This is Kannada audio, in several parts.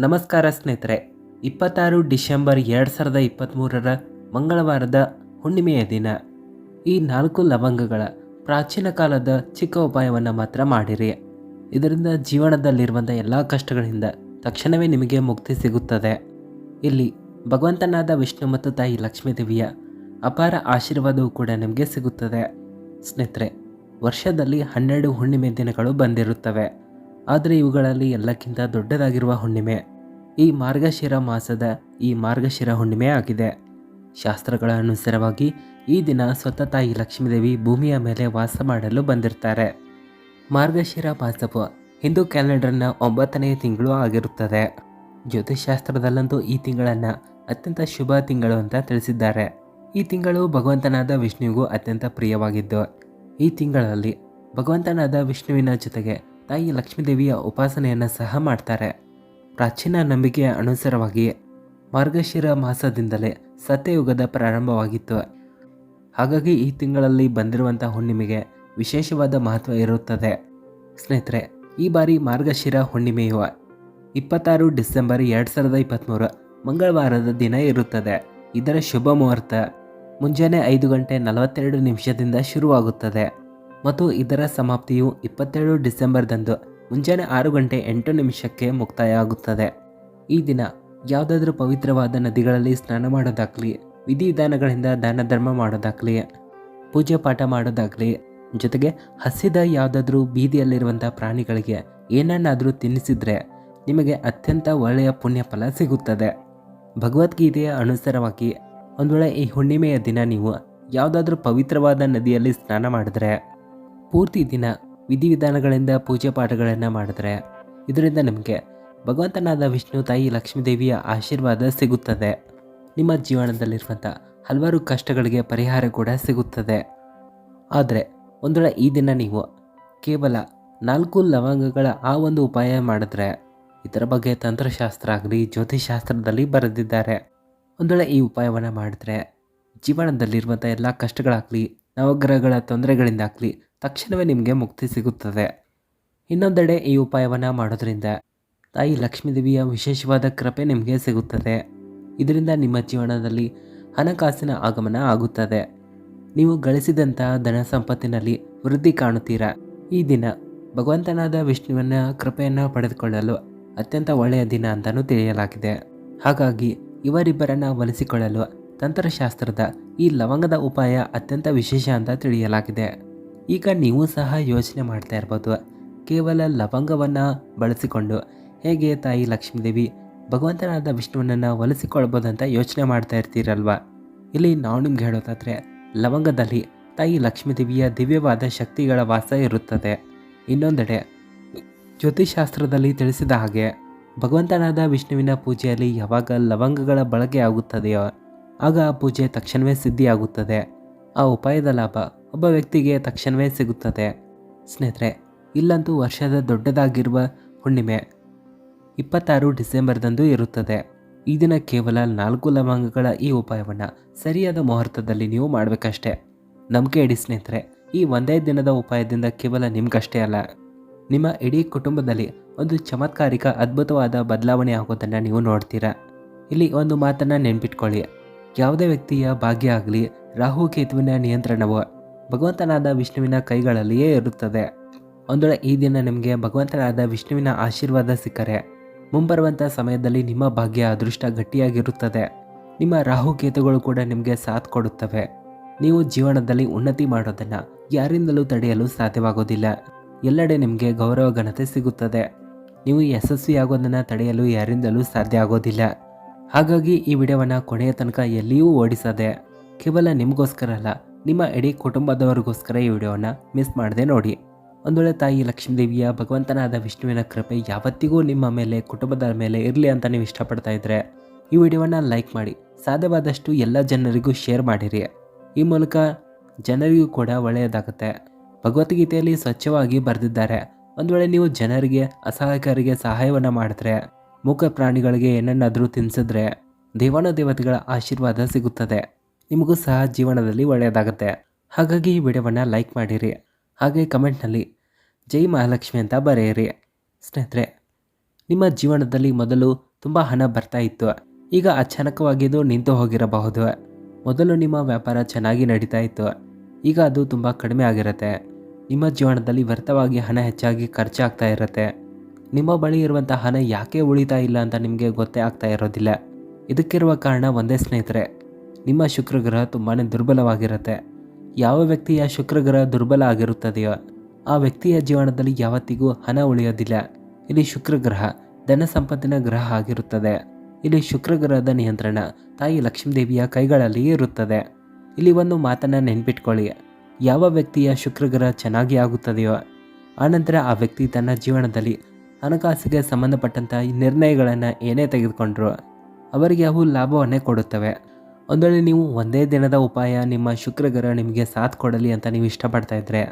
ನಮಸ್ಕಾರ ಸ್ನೇಹಿತರೆ. 26 ಡಿಸೆಂಬರ್ 2023 ಮಂಗಳವಾರದ ಹುಣ್ಣಿಮೆಯ ದಿನ. ಈ 4 ಲವಂಗಗಳ ಪ್ರಾಚೀನ ಕಾಲದ ಚಿಕ್ಕ ಉಪಾಯವನ್ನು ಮಾತ್ರ ಮಾಡಿರಿ. ಇದರಿಂದ ಜೀವನದಲ್ಲಿರುವಂಥ ಎಲ್ಲ ಕಷ್ಟಗಳಿಂದ ತಕ್ಷಣವೇ ನಿಮಗೆ ಮುಕ್ತಿ ಸಿಗುತ್ತದೆ. ಇಲ್ಲಿ ಭಗವಂತನಾದ ವಿಷ್ಣು ಮತ್ತು ತಾಯಿ ಲಕ್ಷ್ಮೀದೇವಿಯ ಅಪಾರ ಆಶೀರ್ವಾದವೂ ಕೂಡ ನಿಮಗೆ ಸಿಗುತ್ತದೆ. ಸ್ನೇಹಿತರೆ, ವರ್ಷದಲ್ಲಿ 12 ಹುಣ್ಣಿಮೆ ದಿನಗಳು ಬಂದಿರುತ್ತವೆ. ಆದರೆ ಇವುಗಳಲ್ಲಿ ಎಲ್ಲಕ್ಕಿಂತ ದೊಡ್ಡದಾಗಿರುವ ಹುಣ್ಣಿಮೆ ಈ ಮಾರ್ಗಶಿರ ಮಾಸದ ಈ ಮಾರ್ಗಶಿರ ಹುಣ್ಣಿಮೆ ಆಗಿದೆ. ಶಾಸ್ತ್ರಗಳ ಅನುಸಾರವಾಗಿ ಈ ದಿನ ಸ್ವತಃ ತಾಯಿ ಲಕ್ಷ್ಮೀದೇವಿ ಭೂಮಿಯ ಮೇಲೆ ವಾಸ ಮಾಡಲು ಬಂದಿರ್ತಾರೆ. ಮಾರ್ಗಶಿರ ಮಾಸವು ಹಿಂದೂ ಕ್ಯಾಲೆಂಡರ್ನ 9ನೇ ತಿಂಗಳು ಆಗಿರುತ್ತದೆ. ಜ್ಯೋತಿಷಾಸ್ತ್ರದಲ್ಲಂತೂ ಈ ತಿಂಗಳನ್ನು ಅತ್ಯಂತ ಶುಭ ತಿಂಗಳು ಅಂತ ತಿಳಿಸಿದ್ದಾರೆ. ಈ ತಿಂಗಳು ಭಗವಂತನಾದ ವಿಷ್ಣುವಿಗೂ ಅತ್ಯಂತ ಪ್ರಿಯವಾಗಿದ್ದು, ಈ ತಿಂಗಳಲ್ಲಿ ಭಗವಂತನಾದ ವಿಷ್ಣುವಿನ ಜೊತೆಗೆ ತಾಯಿ ಲಕ್ಷ್ಮೀದೇವಿಯ ಉಪಾಸನೆಯನ್ನು ಸಹ ಮಾಡ್ತಾರೆ. ಪ್ರಾಚೀನ ನಂಬಿಕೆಯ ಅನುಸಾರವಾಗಿ ಮಾರ್ಗಶಿರ ಮಾಸದಿಂದಲೇ ಸತ್ಯಯುಗದ ಪ್ರಾರಂಭವಾಗಿತ್ತು. ಹಾಗಾಗಿ ಈ ತಿಂಗಳಲ್ಲಿ ಬಂದಿರುವಂಥ ಹುಣ್ಣಿಮೆಗೆ ವಿಶೇಷವಾದ ಮಹತ್ವ ಇರುತ್ತದೆ. ಸ್ನೇಹಿತರೆ, ಈ ಬಾರಿ ಮಾರ್ಗಶಿರ ಹುಣ್ಣಿಮೆಯು 26 ಡಿಸೆಂಬರ್ 2023 ಮಂಗಳವಾರದ ದಿನ ಇರುತ್ತದೆ. ಇದರ ಶುಭ ಮುಹೂರ್ತ ಮುಂಜಾನೆ 5:42 ಶುರುವಾಗುತ್ತದೆ ಮತ್ತು ಇದರ ಸಮಾಪ್ತಿಯು 27 ಡಿಸೆಂಬರ್ದಂದು ಮುಂಜಾನೆ 6:08 ಮುಕ್ತಾಯ ಆಗುತ್ತದೆ. ಈ ದಿನ ಯಾವುದಾದ್ರೂ ಪವಿತ್ರವಾದ ನದಿಗಳಲ್ಲಿ ಸ್ನಾನ ಮಾಡೋದಾಗಲಿ, ವಿಧಿವಿಧಾನಗಳಿಂದ ದಾನ ಧರ್ಮ ಮಾಡೋದಾಗಲಿ, ಪೂಜೆ ಪಾಠ ಮಾಡೋದಾಗಲಿ, ಜೊತೆಗೆ ಹಸಿದ ಯಾವುದಾದ್ರೂ ಬೀದಿಯಲ್ಲಿರುವಂಥ ಪ್ರಾಣಿಗಳಿಗೆ ಏನನ್ನಾದರೂ ತಿನ್ನಿಸಿದ್ರೆ ನಿಮಗೆ ಅತ್ಯಂತ ಒಳ್ಳೆಯ ಪುಣ್ಯ ಫಲ ಸಿಗುತ್ತದೆ. ಭಗವದ್ಗೀತೆಯ ಅನುಸಾರವಾಗಿ ಒಂದು ವೇಳೆ ಈ ಹುಣ್ಣಿಮೆಯ ದಿನ ನೀವು ಯಾವುದಾದ್ರೂ ಪವಿತ್ರವಾದ ನದಿಯಲ್ಲಿ ಸ್ನಾನ ಮಾಡಿದ್ರೆ, ಪೂರ್ತಿ ದಿನ ವಿಧಿವಿಧಾನಗಳಿಂದ ಪೂಜೆ ಪಾಠಗಳನ್ನು ಮಾಡಿದ್ರೆ ಇದರಿಂದ ನಿಮಗೆ ಭಗವಂತನಾದ ವಿಷ್ಣು ತಾಯಿ ಲಕ್ಷ್ಮೀದೇವಿಯ ಆಶೀರ್ವಾದ ಸಿಗುತ್ತದೆ. ನಿಮ್ಮ ಜೀವನದಲ್ಲಿರುವಂಥ ಹಲವಾರು ಕಷ್ಟಗಳಿಗೆ ಪರಿಹಾರ ಕೂಡ ಸಿಗುತ್ತದೆ. ಆದರೆ ಒಂದು ವೇಳೆ ಈ ದಿನ ನೀವು ಕೇವಲ 4 ಲವಂಗಗಳ ಆ ಒಂದು ಉಪಾಯ ಮಾಡಿದ್ರೆ, ಇದರ ಬಗ್ಗೆ ತಂತ್ರಶಾಸ್ತ್ರ ಆಗಲಿ ಜ್ಯೋತಿಷಾಸ್ತ್ರದಲ್ಲಿ ಬರೆದಿದ್ದಾರೆ. ಒಂದು ವೇಳೆ ಈ ಉಪಾಯವನ್ನು ಮಾಡಿದ್ರೆ ಜೀವನದಲ್ಲಿರುವಂಥ ಎಲ್ಲ ಕಷ್ಟಗಳಾಗಲಿ, ನವಗ್ರಹಗಳ ತೊಂದರೆಗಳಿಂದಾಗಲಿ ತಕ್ಷಣವೇ ನಿಮಗೆ ಮುಕ್ತಿ ಸಿಗುತ್ತದೆ. ಇನ್ನೊಂದೆಡೆ ಈ ಉಪಾಯವನ್ನು ಮಾಡೋದ್ರಿಂದ ತಾಯಿ ಲಕ್ಷ್ಮೀದೇವಿಯ ವಿಶೇಷವಾದ ಕೃಪೆ ನಿಮಗೆ ಸಿಗುತ್ತದೆ. ಇದರಿಂದ ನಿಮ್ಮ ಜೀವನದಲ್ಲಿ ಹಣಕಾಸಿನ ಆಗಮನ ಆಗುತ್ತದೆ. ನೀವು ಗಳಿಸಿದಂತಹ ಧನ ಸಂಪತ್ತಿನಲ್ಲಿ ವೃದ್ಧಿ ಕಾಣುತ್ತೀರಾ. ಈ ದಿನ ಭಗವಂತನಾದ ವಿಷ್ಣುವಿನ ಕೃಪೆಯನ್ನು ಪಡೆದುಕೊಳ್ಳಲು ಅತ್ಯಂತ ಒಳ್ಳೆಯ ದಿನ ಅಂತಲೂ ತಿಳಿಯಲಾಗಿದೆ. ಹಾಗಾಗಿ ಇವರಿಬ್ಬರನ್ನು ಒಲಿಸಿಕೊಳ್ಳಲು ತಂತ್ರಶಾಸ್ತ್ರದ ಈ ಲವಂಗದ ಉಪಾಯ ಅತ್ಯಂತ ವಿಶೇಷ ಅಂತ ತಿಳಿಯಲಾಗಿದೆ. ಈಗ ನೀವು ಸಹ ಯೋಚನೆ ಮಾಡ್ತಾ ಇರ್ಬೋದು, ಕೇವಲ ಲವಂಗವನ್ನು ಬಳಸಿಕೊಂಡು ಹೇಗೆ ತಾಯಿ ಲಕ್ಷ್ಮೀದೇವಿ ಭಗವಂತನಾದ ವಿಷ್ಣುವನನ್ನು ಒಲಿಸಿಕೊಳ್ಬೋದು ಅಂತ ಯೋಚನೆ ಮಾಡ್ತಾ ಇರ್ತೀರಲ್ವ. ಇಲ್ಲಿ ನಾವು ನಿಮ್ಗೆ ಹೇಳೋದಾದರೆ, ಲವಂಗದಲ್ಲಿ ತಾಯಿ ಲಕ್ಷ್ಮೀದೇವಿಯ ದಿವ್ಯವಾದ ಶಕ್ತಿಗಳ ವಾಸ ಇರುತ್ತದೆ. ಇನ್ನೊಂದೆಡೆ ಜ್ಯೋತಿಷಾಸ್ತ್ರದಲ್ಲಿ ತಿಳಿಸಿದ ಹಾಗೆ ಭಗವಂತನಾದ ವಿಷ್ಣುವಿನ ಪೂಜೆಯಲ್ಲಿ ಯಾವಾಗ ಲವಂಗಗಳ ಬಳಕೆ ಆಗುತ್ತದೆಯೋ ಆಗ ಆ ಪೂಜೆ ತಕ್ಷಣವೇ ಸಿದ್ಧಿಯಾಗುತ್ತದೆ. ಆ ಉಪಾಯದ ಲಾಭ ಒಬ್ಬ ವ್ಯಕ್ತಿಗೆ ತಕ್ಷಣವೇ ಸಿಗುತ್ತದೆ. ಸ್ನೇಹಿತರೆ, ಇಲ್ಲಂತೂ ವರ್ಷದ ದೊಡ್ಡದಾಗಿರುವ ಹುಣ್ಣಿಮೆ 26 ಡಿಸೆಂಬರ್ದಂದು ಇರುತ್ತದೆ. ಈ ದಿನ ಕೇವಲ 4 ಲವಂಗಗಳ ಈ ಉಪಾಯವನ್ನು ಸರಿಯಾದ ಮುಹೂರ್ತದಲ್ಲಿ ನೀವು ಮಾಡಬೇಕಷ್ಟೇ. ನಂಬಿಕೆ ಇಡಿ ಸ್ನೇಹಿತರೆ, ಈ ಒಂದೇ ದಿನದ ಉಪಾಯದಿಂದ ಕೇವಲ ನಿಮ್ಗಷ್ಟೇ ಅಲ್ಲ, ನಿಮ್ಮ ಇಡೀ ಕುಟುಂಬದಲ್ಲಿ ಒಂದು ಚಮತ್ಕಾರಿಕ ಅದ್ಭುತವಾದ ಬದಲಾವಣೆ ಆಗೋದನ್ನು ನೀವು ನೋಡ್ತೀರಾ. ಇಲ್ಲಿ ಒಂದು ಮಾತನ್ನು ನೆನ್ಪಿಟ್ಕೊಳ್ಳಿ, ಯಾವುದೇ ವ್ಯಕ್ತಿಯ ಭಾಗ್ಯ ಆಗಲಿ ರಾಹುಕೇತುವಿನ ನಿಯಂತ್ರಣವು ಭಗವಂತನಾದ ವಿಷ್ಣುವಿನ ಕೈಗಳಲ್ಲಿಯೇ ಇರುತ್ತದೆ. ಒಂದು ವೇಳೆ ಈ ದಿನ ನಿಮಗೆ ಭಗವಂತನಾದ ವಿಷ್ಣುವಿನ ಆಶೀರ್ವಾದ ಸಿಕ್ಕರೆ ಮುಂಬರುವಂಥ ಸಮಯದಲ್ಲಿ ನಿಮ್ಮ ಭಾಗ್ಯ ಅದೃಷ್ಟ ಗಟ್ಟಿಯಾಗಿರುತ್ತದೆ. ನಿಮ್ಮ ರಾಹುಕೇತುಗಳು ಕೂಡ ನಿಮಗೆ ಸಾಥ್ ಕೊಡುತ್ತವೆ. ನೀವು ಜೀವನದಲ್ಲಿ ಉನ್ನತಿ ಮಾಡೋದನ್ನು ಯಾರಿಂದಲೂ ತಡೆಯಲು ಸಾಧ್ಯವಾಗೋದಿಲ್ಲ. ಎಲ್ಲೆಡೆ ನಿಮಗೆ ಗೌರವ ಘನತೆ ಸಿಗುತ್ತದೆ. ನೀವು ಯಶಸ್ವಿಯಾಗೋದನ್ನು ತಡೆಯಲು ಯಾರಿಂದಲೂ ಸಾಧ್ಯ ಆಗೋದಿಲ್ಲ. ಹಾಗಾಗಿ ಈ ವಿಡಿಯೋವನ್ನು ಕೊನೆಯ ತನಕ ಎಲ್ಲಿಯೂ ಓಡಿಸದೆ ಕೇವಲ ನಿಮಗೋಸ್ಕರ ಅಲ್ಲ, ನಿಮ್ಮ ಇಡೀ ಕುಟುಂಬದವರಿಗೋಸ್ಕರ ಈ ವಿಡಿಯೋವನ್ನು ಮಿಸ್ ಮಾಡದೆ ನೋಡಿ. ಒಂದು ವೇಳೆ ತಾಯಿ ಲಕ್ಷ್ಮೀದೇವಿಯ ಭಗವಂತನಾದ ವಿಷ್ಣುವಿನ ಕೃಪೆ ಯಾವತ್ತಿಗೂ ನಿಮ್ಮ ಮೇಲೆ ಕುಟುಂಬದ ಮೇಲೆ ಇರಲಿ ಅಂತ ನೀವು ಇಷ್ಟಪಡ್ತಾ ಇದ್ದರೆ ಈ ವಿಡಿಯೋವನ್ನು ಲೈಕ್ ಮಾಡಿ, ಸಾಧ್ಯವಾದಷ್ಟು ಎಲ್ಲ ಜನರಿಗೂ ಶೇರ್ ಮಾಡಿರಿ. ಈ ಮೂಲಕ ಜನರಿಗೂ ಕೂಡ ಒಳ್ಳೆಯದಾಗುತ್ತೆ. ಭಗವದ್ಗೀತೆಯಲ್ಲಿ ಸ್ವಚ್ಛವಾಗಿ ಬರೆದಿದ್ದಾರೆ, ಒಂದು ವೇಳೆ ನೀವು ಜನರಿಗೆ ಅಸಹಾಯಕರಿಗೆ ಸಹಾಯವನ್ನು ಮಾಡಿದ್ರೆ, ಮೂಕ ಪ್ರಾಣಿಗಳಿಗೆ ಏನನ್ನಾದರೂ ತಿನ್ನಿಸಿದ್ರೆ ದೇವಾನುದೇವತೆಗಳ ಆಶೀರ್ವಾದ ಸಿಗುತ್ತದೆ. ನಿಮಗೂ ಸಹ ಜೀವನದಲ್ಲಿ ಒಳ್ಳೆಯದಾಗುತ್ತೆ. ಹಾಗಾಗಿ ಈ ವಿಡಿಯೋವನ್ನು ಲೈಕ್ ಮಾಡಿರಿ. ಹಾಗೆ ಕಮೆಂಟ್ನಲ್ಲಿ ಜೈ ಮಹಾಲಕ್ಷ್ಮಿ ಅಂತ ಬರೆಯಿರಿ. ಸ್ನೇಹಿತರೆ, ನಿಮ್ಮ ಜೀವನದಲ್ಲಿ ಮೊದಲು ತುಂಬ ಹಣ ಬರ್ತಾ ಇತ್ತು. ಈಗ ಅಚಾನಕವಾಗಿದ್ದು ನಿಂತು ಹೋಗಿರಬಹುದು. ಮೊದಲು ನಿಮ್ಮ ವ್ಯಾಪಾರ ಚೆನ್ನಾಗಿ ನಡೀತಾ ಇತ್ತು, ಈಗ ಅದು ತುಂಬ ಕಡಿಮೆ ಆಗಿರುತ್ತೆ. ನಿಮ್ಮ ಜೀವನದಲ್ಲಿ ವ್ಯರ್ಥವಾಗಿ ಹಣ ಹೆಚ್ಚಾಗಿ ಖರ್ಚಾಗ್ತಾ ಇರುತ್ತೆ. ನಿಮ್ಮ ಬಳಿ ಇರುವಂಥ ಹಣ ಯಾಕೆ ಉಳಿತಾ ಇಲ್ಲ ಅಂತ ನಿಮಗೆ ಗೊತ್ತೇ ಆಗ್ತಾ ಇರೋದಿಲ್ಲ. ಇದಕ್ಕಿರುವ ಕಾರಣ ಒಂದೇ ಸ್ನೇಹಿತರೆ, ನಿಮ್ಮ ಶುಕ್ರಗ್ರಹ ತುಂಬಾ ದುರ್ಬಲವಾಗಿರುತ್ತೆ. ಯಾವ ವ್ಯಕ್ತಿಯ ಶುಕ್ರಗ್ರಹ ದುರ್ಬಲ ಆಗಿರುತ್ತದೆಯೋ ಆ ವ್ಯಕ್ತಿಯ ಜೀವನದಲ್ಲಿ ಯಾವತ್ತಿಗೂ ಹಣ ಉಳಿಯೋದಿಲ್ಲ. ಇಲ್ಲಿ ಶುಕ್ರಗ್ರಹ ಧನ ಸಂಪತ್ತಿನ ಗ್ರಹ ಆಗಿರುತ್ತದೆ. ಇಲ್ಲಿ ಶುಕ್ರಗ್ರಹದ ನಿಯಂತ್ರಣ ತಾಯಿ ಲಕ್ಷ್ಮೀದೇವಿಯ ಕೈಗಳಲ್ಲಿ ಇರುತ್ತದೆ. ಇಲ್ಲಿ ಒಂದು ಮಾತನ್ನು ನೆನ್ಪಿಟ್ಕೊಳ್ಳಿ, ಯಾವ ವ್ಯಕ್ತಿಯ ಶುಕ್ರಗ್ರಹ ಚೆನ್ನಾಗಿ ಆಗುತ್ತದೆಯೋ ಆನಂತರ ಆ ವ್ಯಕ್ತಿ ತನ್ನ ಜೀವನದಲ್ಲಿ ಹಣಕಾಸಿಗೆ ಸಂಬಂಧಪಟ್ಟಂಥ ನಿರ್ಣಯಗಳನ್ನು ಏನೇ ತೆಗೆದುಕೊಂಡ್ರು ಅವರಿಗೆ ಅವು ಲಾಭವನ್ನೇ ಕೊಡುತ್ತವೆ. ಒಂದು ವೇಳೆ ನೀವು ಒಂದೇ ದಿನದ ಉಪಾಯ ನಿಮ್ಮ ಶುಕ್ರಗ್ರಹ ನಿಮಗೆ ಸಾಥ್ ಕೊಡಲಿ ಅಂತ ನೀವು ಇಷ್ಟಪಡ್ತಾ ಇದ್ರೆ,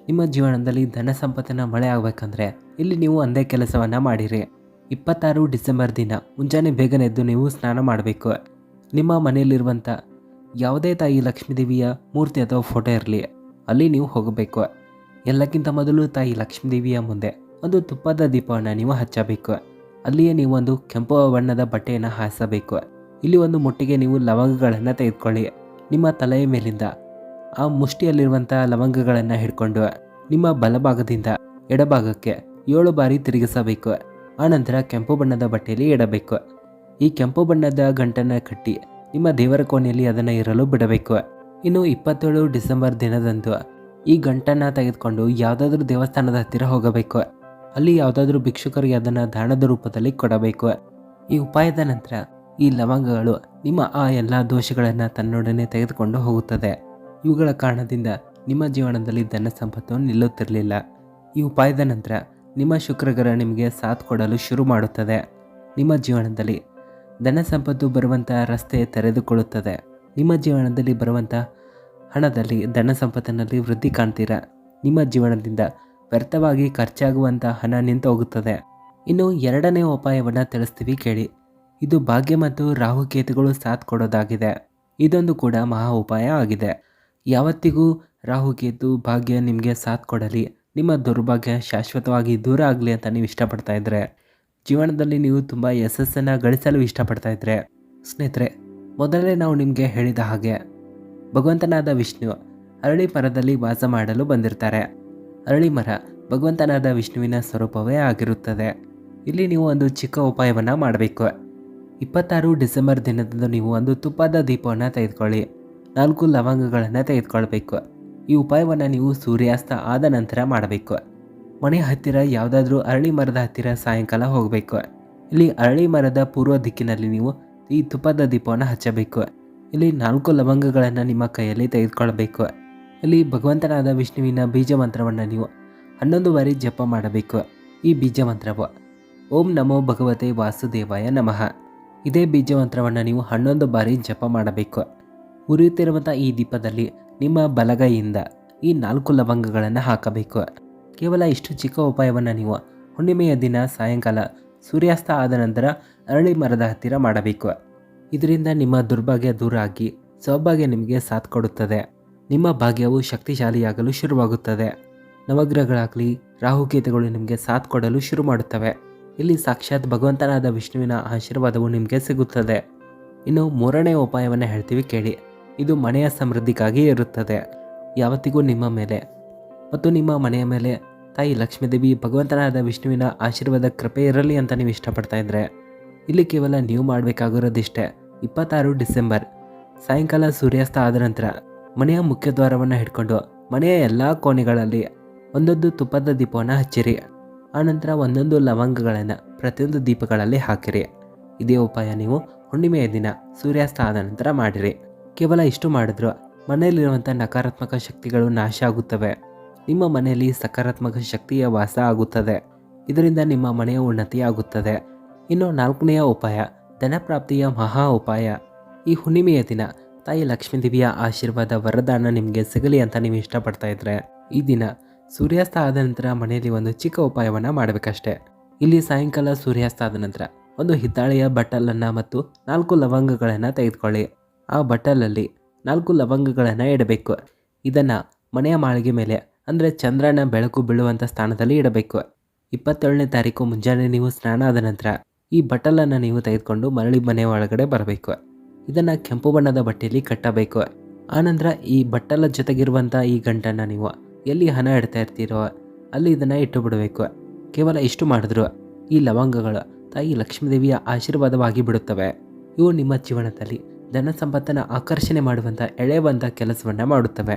ನಿಮ್ಮ ಜೀವನದಲ್ಲಿ ಧನ ಸಂಪತ್ತಿನ ಮಳೆ ಆಗಬೇಕಂದ್ರೆ ಇಲ್ಲಿ ನೀವು ಒಂದೇ ಕೆಲಸವನ್ನು ಮಾಡಿರಿ. 26 ಡಿಸೆಂಬರ್ ದಿನ ಮುಂಜಾನೆ ಬೇಗನೆ ಎದ್ದು ನೀವು ಸ್ನಾನ ಮಾಡಬೇಕು. ನಿಮ್ಮ ಮನೆಯಲ್ಲಿರುವಂಥ ಯಾವುದೇ ತಾಯಿ ಲಕ್ಷ್ಮೀದೇವಿಯ ಮೂರ್ತಿ ಅಥವಾ ಫೋಟೋ ಇರಲಿ, ಅಲ್ಲಿ ನೀವು ಹೋಗಬೇಕು. ಎಲ್ಲಕ್ಕಿಂತ ಮೊದಲು ತಾಯಿ ಲಕ್ಷ್ಮೀದೇವಿಯ ಮುಂದೆ ಒಂದು ತುಪ್ಪದ ದೀಪವನ್ನು ನೀವು ಹಚ್ಚಬೇಕು. ಅಲ್ಲಿಯೇ ನೀವು ಒಂದು ಕೆಂಪು ಬಣ್ಣದ ಬಟ್ಟೆಯನ್ನು ಹಾಸಬೇಕು. ಇಲ್ಲಿ ಒಂದು ಮುಟ್ಟಿಗೆ ನೀವು ಲವಂಗಗಳನ್ನು ತೆಗೆದುಕೊಳ್ಳಿ. ನಿಮ್ಮ ತಲೆಯ ಮೇಲಿಂದ ಆ ಮುಷ್ಟಿಯಲ್ಲಿರುವಂಥ ಲವಂಗಗಳನ್ನು ಹಿಡ್ಕೊಂಡು ನಿಮ್ಮ ಬಲಭಾಗದಿಂದ ಎಡಭಾಗಕ್ಕೆ 7 ಬಾರಿ ತಿರುಗಿಸಬೇಕು. ಆನಂತರ ಕೆಂಪು ಬಣ್ಣದ ಬಟ್ಟೆಯಲ್ಲಿ ಇಡಬೇಕು. ಈ ಕೆಂಪು ಬಣ್ಣದ ಗಂಟನ್ನು ಕಟ್ಟಿ ನಿಮ್ಮ ದೇವರ ಕೋಣೆಯಲ್ಲಿ ಅದನ್ನು ಇರಲು ಬಿಡಬೇಕು. ಇನ್ನು 27 ಡಿಸೆಂಬರ್ ದಿನದಂದು ಈ ಗಂಟನ್ನು ತೆಗೆದುಕೊಂಡು ಯಾವುದಾದ್ರೂ ದೇವಸ್ಥಾನದ ಹತ್ತಿರ ಹೋಗಬೇಕು. ಅಲ್ಲಿ ಯಾವುದಾದ್ರೂ ಭಿಕ್ಷುಕರಿಗೆ ಅದನ್ನು ದಾನದ ರೂಪದಲ್ಲಿ ಕೊಡಬೇಕು. ಈ ಉಪಾಯದ ನಂತರ ಈ ಲವಂಗಗಳು ನಿಮ್ಮ ಆ ಎಲ್ಲ ದೋಷಗಳನ್ನು ತನ್ನೊಡನೆ ತೆಗೆದುಕೊಂಡು ಹೋಗುತ್ತದೆ. ಇವುಗಳ ಕಾರಣದಿಂದ ನಿಮ್ಮ ಜೀವನದಲ್ಲಿ ಧನ ಸಂಪತ್ತು ನಿಲ್ಲುತ್ತಿರಲಿಲ್ಲ. ಈ ಉಪಾಯದ ನಂತರ ನಿಮ್ಮ ಶುಕ್ರಗ್ರಹ ನಿಮಗೆ ಸಾಥ್ ಕೊಡಲು ಶುರು ಮಾಡುತ್ತದೆ. ನಿಮ್ಮ ಜೀವನದಲ್ಲಿ ಧನ ಸಂಪತ್ತು ಬರುವಂಥ ರಸ್ತೆ ತೆರೆದುಕೊಳ್ಳುತ್ತದೆ. ನಿಮ್ಮ ಜೀವನದಲ್ಲಿ ಬರುವಂಥ ಹಣದಲ್ಲಿ ಧನ ಸಂಪತ್ತಿನಲ್ಲಿ ವೃದ್ಧಿ ಕಾಣ್ತೀರಾ. ನಿಮ್ಮ ಜೀವನದಿಂದ ವ್ಯರ್ಥವಾಗಿ ಖರ್ಚಾಗುವಂಥ ಹಣ ನಿಂತು ಹೋಗುತ್ತದೆ. ಇನ್ನು ಎರಡನೇ ಉಪಾಯವನ್ನು ತಿಳಿಸ್ತೀವಿ ಕೇಳಿ. ಇದು ಭಾಗ್ಯ ಮತ್ತು ರಾಹುಕೇತುಗಳು ಸಾಥ್ ಕೊಡೋದಾಗಿದೆ. ಇದೊಂದು ಕೂಡ ಮಹಾ ಉಪಾಯ ಆಗಿದೆ. ಯಾವತ್ತಿಗೂ ರಾಹುಕೇತು ಭಾಗ್ಯ ನಿಮಗೆ ಸಾಥ್ ಕೊಡಲಿ, ನಿಮ್ಮ ದುರ್ಭಾಗ್ಯ ಶಾಶ್ವತವಾಗಿ ದೂರ ಆಗಲಿ ಅಂತ ನೀವು ಇಷ್ಟಪಡ್ತಾ ಇದ್ರೆ, ಜೀವನದಲ್ಲಿ ನೀವು ತುಂಬ ಯಶಸ್ಸನ್ನು ಗಳಿಸಲು ಇಷ್ಟಪಡ್ತಾ ಇದ್ರೆ ಸ್ನೇಹಿತರೆ, ಮೊದಲೇ ನಾವು ನಿಮಗೆ ಹೇಳಿದ ಹಾಗೆ ಭಗವಂತನಾದ ವಿಷ್ಣು ಅರಳಿ ಮರದಲ್ಲಿ ವಾಸ ಮಾಡಲು ಬಂದಿರ್ತಾರೆ. ಅರಳಿ ಮರ ಭಗವಂತನಾದ ವಿಷ್ಣುವಿನ ಸ್ವರೂಪವೇ ಆಗಿರುತ್ತದೆ. ಇಲ್ಲಿ ನೀವು ಒಂದು ಚಿಕ್ಕ ಉಪಾಯವನ್ನು ಮಾಡಬೇಕು. 26 ಡಿಸೆಂಬರ್ ದಿನದಂದು ನೀವು ಒಂದು ತುಪ್ಪದ ದೀಪವನ್ನು ತೆಗೆದುಕೊಳ್ಳಿ. 4 ಲವಂಗಗಳನ್ನು ತೆಗೆದುಕೊಳ್ಬೇಕು. ಈ ಉಪಾಯವನ್ನು ನೀವು ಸೂರ್ಯಾಸ್ತ ಆದ ನಂತರ ಮಾಡಬೇಕು. ಮನೆ ಹತ್ತಿರ ಯಾವುದಾದ್ರೂ ಅರಳಿ ಮರದ ಹತ್ತಿರ ಸಾಯಂಕಾಲ ಹೋಗಬೇಕು. ಇಲ್ಲಿ ಅರಳಿ ಮರದ ಪೂರ್ವ ದಿಕ್ಕಿನಲ್ಲಿ ನೀವು ಈ ತುಪ್ಪದ ದೀಪವನ್ನು ಹಚ್ಚಬೇಕು. ಇಲ್ಲಿ 4 ಲವಂಗಗಳನ್ನು ನಿಮ್ಮ ಕೈಯಲ್ಲಿ ತೆಗೆದುಕೊಳ್ಬೇಕು. ಇಲ್ಲಿ ಭಗವಂತನಾದ ವಿಷ್ಣುವಿನ ಬೀಜ ಮಂತ್ರವನ್ನು ನೀವು 11 ಬಾರಿ ಜಪ ಮಾಡಬೇಕು. ಈ ಬೀಜ ಮಂತ್ರವು ಓಂ ನಮೋ ಭಗವತೆ ವಾಸುದೇವಾಯ ನಮಃ. ಇದೇ ಬೀಜ ಮಂತ್ರವನ್ನು ನೀವು 11 ಬಾರಿ ಜಪ ಮಾಡಬೇಕು. ಉರಿಯುತ್ತಿರುವಂಥ ಈ ದೀಪದಲ್ಲಿ ನಿಮ್ಮ ಬಲಗೈಯಿಂದ ಈ 4 ಲವಂಗಗಳನ್ನು ಹಾಕಬೇಕು. ಕೇವಲ ಇಷ್ಟು ಚಿಕ್ಕ ಉಪಾಯವನ್ನು ನೀವು ಹುಣ್ಣಿಮೆಯ ದಿನ ಸಾಯಂಕಾಲ ಸೂರ್ಯಾಸ್ತ ಆದ ನಂತರ ಅರಳಿ ಮರದ ಹತ್ತಿರ ಮಾಡಬೇಕು. ಇದರಿಂದ ನಿಮ್ಮ ದುರ್ಭಾಗ್ಯ ದೂರ ಆಗಿ ಸೌಭಾಗ್ಯ ನಿಮಗೆ ಸಾಥ್ ಕೊಡುತ್ತದೆ. ನಿಮ್ಮ ಭಾಗ್ಯವು ಶಕ್ತಿಶಾಲಿಯಾಗಲು ಶುರುವಾಗುತ್ತದೆ. ನವಗ್ರಹಗಳಾಗಲಿ ರಾಹುಕೇತುಗಳು ನಿಮಗೆ ಸಾಥ್ ಕೊಡಲು ಶುರು ಮಾಡುತ್ತವೆ. ಇಲ್ಲಿ ಸಾಕ್ಷಾತ್ ಭಗವಂತನಾದ ವಿಷ್ಣುವಿನ ಆಶೀರ್ವಾದವು ನಿಮಗೆ ಸಿಗುತ್ತದೆ. ಇನ್ನು ಮೂರನೇ ಉಪಾಯವನ್ನು ಹೇಳ್ತೀವಿ ಕೇಳಿ. ಇದು ಮನೆಯ ಸಮೃದ್ಧಿಗಾಗಿ ಇರುತ್ತದೆ. ಯಾವತ್ತಿಗೂ ನಿಮ್ಮ ಮೇಲೆ ಮತ್ತು ನಿಮ್ಮ ಮನೆಯ ಮೇಲೆ ತಾಯಿ ಲಕ್ಷ್ಮೀದೇವಿ ಭಗವಂತನಾದ ವಿಷ್ಣುವಿನ ಆಶೀರ್ವಾದ ಕೃಪೆ ಇರಲಿ ಅಂತ ನೀವು ಇಷ್ಟಪಡ್ತಾ ಇದ್ರೆ, ಇಲ್ಲಿ ಕೇವಲ ನೀವು ಮಾಡಬೇಕಾಗಿರೋದಿಷ್ಟೇ. 26 ಡಿಸೆಂಬರ್ ಸಾಯಂಕಾಲ ಸೂರ್ಯಾಸ್ತ ಆದ ನಂತರ ಮನೆಯ ಮುಖ್ಯ ದ್ವಾರವನ್ನು ಹಿಡ್ಕೊಂಡು ಮನೆಯ ಎಲ್ಲ ಕೋಣೆಗಳಲ್ಲಿ ಒಂದೊಂದು ತುಪ್ಪದ ದೀಪವನ್ನು ಹಚ್ಚಿರಿ. ಆನಂತರ ಒಂದೊಂದು ಲವಂಗಗಳನ್ನು ಪ್ರತಿಯೊಂದು ದೀಪಗಳಲ್ಲಿ ಹಾಕಿರಿ. ಇದೇ ಉಪಾಯ ನೀವು ಹುಣ್ಣಿಮೆಯ ದಿನ ಸೂರ್ಯಾಸ್ತ ಆದ ನಂತರ ಮಾಡಿರಿ. ಕೇವಲ ಇಷ್ಟು ಮಾಡಿದ್ರು ಮನೆಯಲ್ಲಿರುವಂಥ ನಕಾರಾತ್ಮಕ ಶಕ್ತಿಗಳು ನಾಶ ಆಗುತ್ತವೆ. ನಿಮ್ಮ ಮನೆಯಲ್ಲಿ ಸಕಾರಾತ್ಮಕ ಶಕ್ತಿಯ ವಾಸ ಆಗುತ್ತದೆ. ಇದರಿಂದ ನಿಮ್ಮ ಮನೆಯ ಉನ್ನತಿ ಆಗುತ್ತದೆ. ಇನ್ನು 4ನೆಯ ಉಪಾಯ ಧನಪ್ರಾಪ್ತಿಯ ಮಹಾ ಉಪಾಯ. ಈ ಹುಣ್ಣಿಮೆಯ ದಿನ ತಾಯಿ ಲಕ್ಷ್ಮೀದೇವಿಯ ಆಶೀರ್ವಾದ ವರದಾನ ನಿಮಗೆ ಸಿಗಲಿ ಅಂತ ನೀವು ಇಷ್ಟಪಡ್ತಾ ಇದ್ರೆ, ಈ ದಿನ ಸೂರ್ಯಾಸ್ತ ಆದ ನಂತರ ಮನೆಯಲ್ಲಿ ಒಂದು ಚಿಕ್ಕ ಉಪಾಯವನ್ನು ಮಾಡಬೇಕಷ್ಟೆ. ಇಲ್ಲಿ ಸಾಯಂಕಾಲ ಸೂರ್ಯಾಸ್ತ ಆದ ನಂತರ ಒಂದು ಹಿತ್ತಾಳೆಯ ಬಟ್ಟಲನ್ನು ಮತ್ತು 4 ಲವಂಗಗಳನ್ನು ತೆಗೆದುಕೊಳ್ಳಿ. ಆ ಬಟ್ಟಲಲ್ಲಿ 4 ಲವಂಗಗಳನ್ನು ಇಡಬೇಕು. ಇದನ್ನು ಮನೆಯ ಮಾಳಿಗೆ ಮೇಲೆ ಅಂದರೆ ಚಂದ್ರನ ಬೆಳಕು ಬೀಳುವಂಥ ಸ್ಥಾನದಲ್ಲಿ ಇಡಬೇಕು. 27ನೇ ತಾರೀಕು ಮುಂಜಾನೆ ನೀವು ಸ್ನಾನ ಆದ ನಂತರ ಈ ಬಟ್ಟಲನ್ನು ನೀವು ತೆಗೆದುಕೊಂಡು ಮರಳಿ ಮನೆ ಒಳಗಡೆ ಬರಬೇಕು. ಇದನ್ನು ಕೆಂಪು ಬಣ್ಣದ ಬಟ್ಟೆಯಲ್ಲಿ ಕಟ್ಟಬೇಕು. ಆನಂತರ ಈ ಬಟ್ಟಲ ಜೊತೆಗಿರುವಂಥ ಈ ಗಂಟನ್ನು ನೀವು ಎಲ್ಲಿ ಹಣ ಇಡ್ತಾ ಇರ್ತೀರೋ ಅಲ್ಲಿ ಇದನ್ನು ಇಟ್ಟು ಬಿಡಬೇಕು. ಕೇವಲ ಇಷ್ಟು ಮಾಡಿದ್ರು ಈ ಲವಂಗಗಳು ತಾಯಿ ಲಕ್ಷ್ಮೀದೇವಿಯ ಆಶೀರ್ವಾದವಾಗಿ ಬಿಡುತ್ತವೆ. ಇವು ನಿಮ್ಮ ಜೀವನದಲ್ಲಿ ಧನ ಸಂಪತ್ತನ್ನು ಆಕರ್ಷಣೆ ಮಾಡುವಂಥ ಎಳೆಯುವಂಥ ಕೆಲಸವನ್ನು ಮಾಡುತ್ತವೆ.